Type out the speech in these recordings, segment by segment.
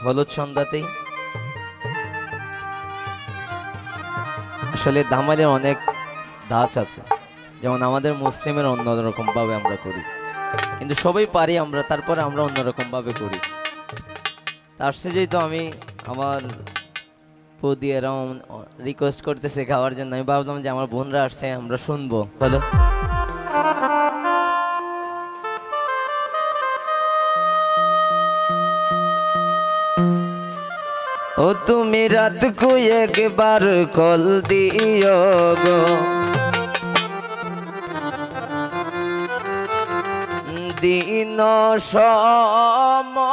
হলুদ সন্ধ্যাতেই আসলে দামালের অনেক ধাঁচ আছে, যেমন আমাদের মুসলিমের অন্যরকম ভাবে আমরা করি, কিন্তু সবাই পারি আমরা, তারপরে আমরা অন্যরকম ভাবে করি। তার সে যেহেতু আমি আমার বৌদি এরকম রিকোয়েস্ট করতেছে খাওয়ার জন্য, আমি ভাবলাম যে আমার বোনরা আসছে, আমরা শুনবো। বলো। ও তুমি রাত কো একবার কল দিও গো, দিন সময়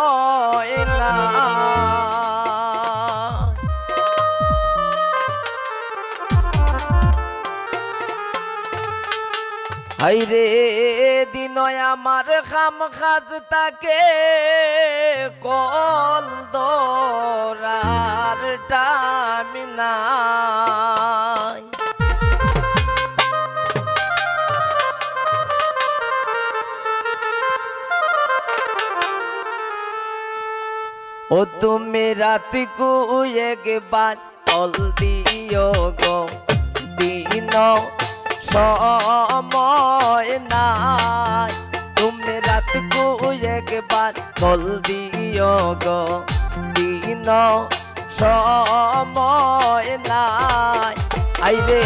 না, হাইরে দিন আমার খাম খাজ তাকে কল দরার টামি নাই। ও তুমি রাত কো একবার কল দিও গো, দিন সময় নাই। তুমি রাত কো একবার কল দিও গো, দিন সময় নাই। আইরে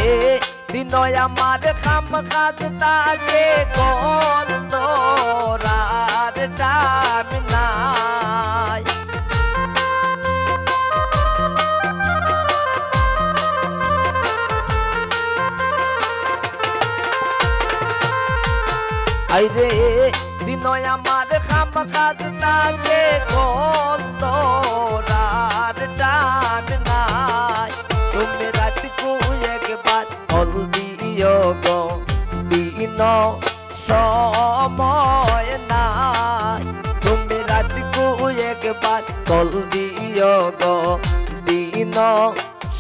দিন আমার খাম খাজ তাকে কল দরার টাইম নাই। আইরে দিন আমার খাম খাজ তাকে কল দরার টাইম নাই। তুমি রাত কো একবার কল দিও গো, দিন সময় নাই। তুমি রাত কো একবার কল দিও গো, দিন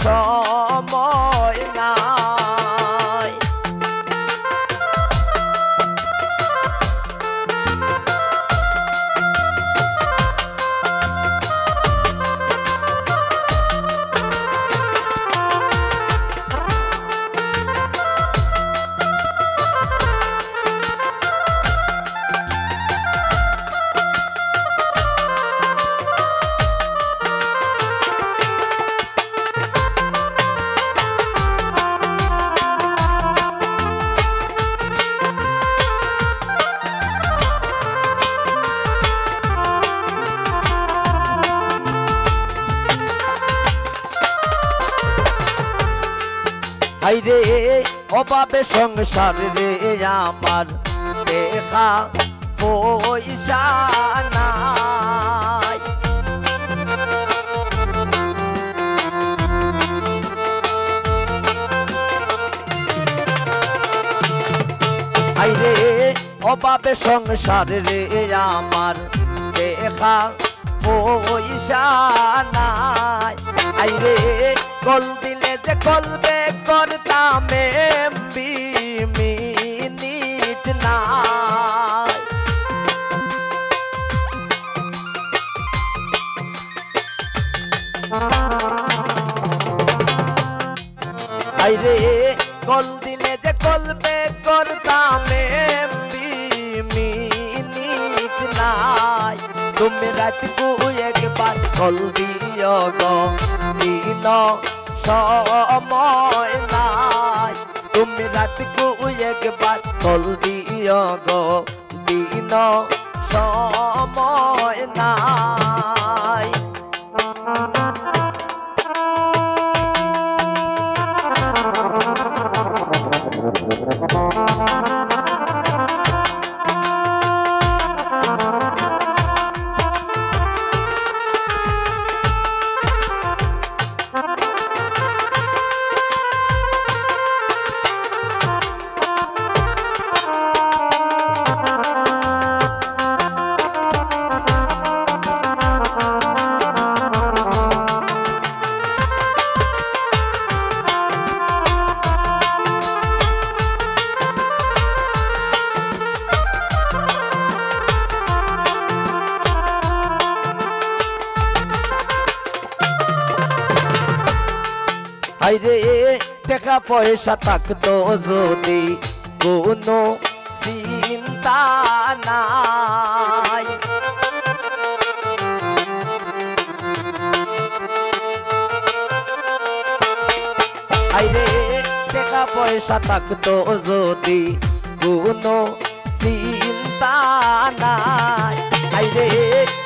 সময় নাই। হাইরে অভাবে সংসার রে আমার, দেখা পয়সা নাই। হাইরে অভাবে সংসার রে আমার, দেখা পয়সা নাই। আইরে কল দিলে যে কলবে করতাম এমবি মিনিট নাই। আইরে কল দিলে যে কলবে করতাম এমবি মিনিট নাই। তুমি রাত কো একবার কল দিও গো, দিন সময় নাই। তুমি রাত কো একবার কল দিও গো, দিন সময় নাই। আইরে টাকা পয়সা থাকতো যদি কোনো চিন্তা নাই, আইরে টাকা পয়সা থাকতো যদি কোনো চিন্তা নাই, আইরে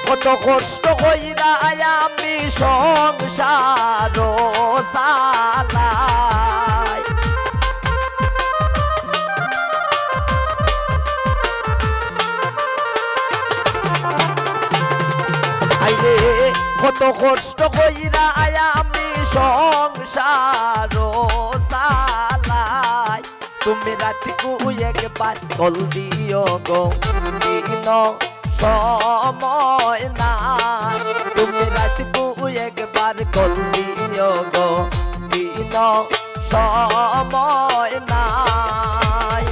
কত কষ্ট কইরা আমি সংসার চালাই, আইরে কত কষ্ট কইরা আমি সংসার চালাই, তুমি রাতিকু একবার কল দিও গো দিন সময় নাই, তুমি রাতিকু একবার কল দিও গো দিন সময় নাই।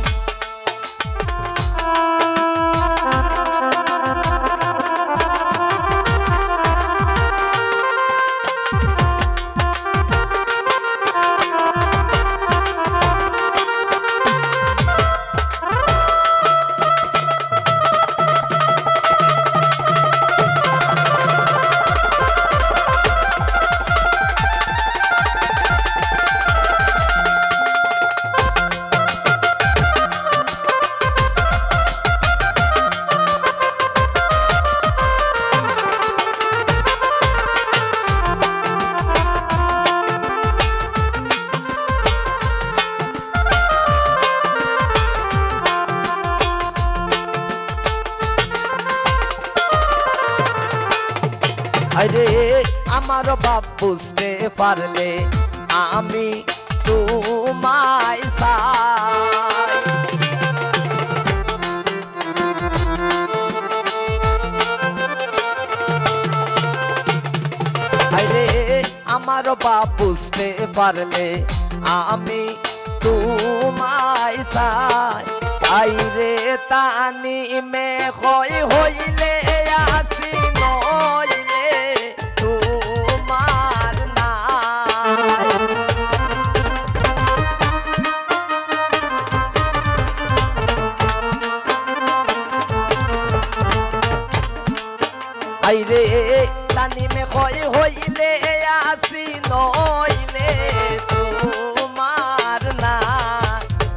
আরে আমার বাপ বুঝতে পারলে আমি তোমায় চাই, আরে আমার বাপ বুঝতে পারলে আমি তোমায় চাই, আইরে তানি মে হইলে আসি নইলে তোমার নাই, আইরে তানি মে হইলে আসি নইলে তোমার না,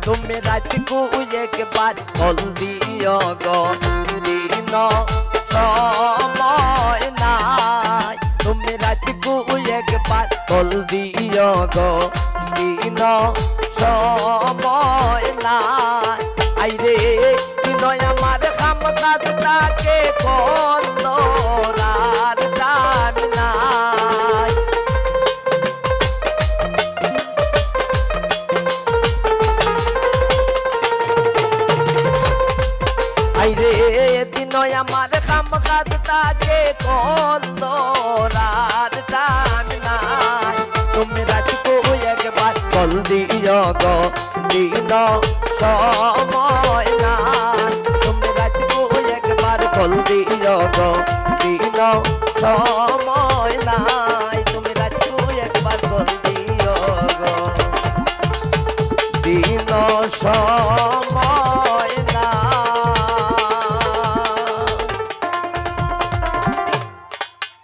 তুমি রাতকু একবার কল দিও গো দিন সময় নাই, তুমি রাতকু একবার কল দিও গো দিন সময় নাই, আইরে দিন আমার কাম কাজ তাকে কল আর দাম নাই, আইরে দিন আমার কাম কাজ তাকে কল আর দাম নাই, তুমি রাতকু একবার কল দিও গো দিন সময় নাই, তুমি রাতকু একবার কল দিও গো দিন সময় নাই।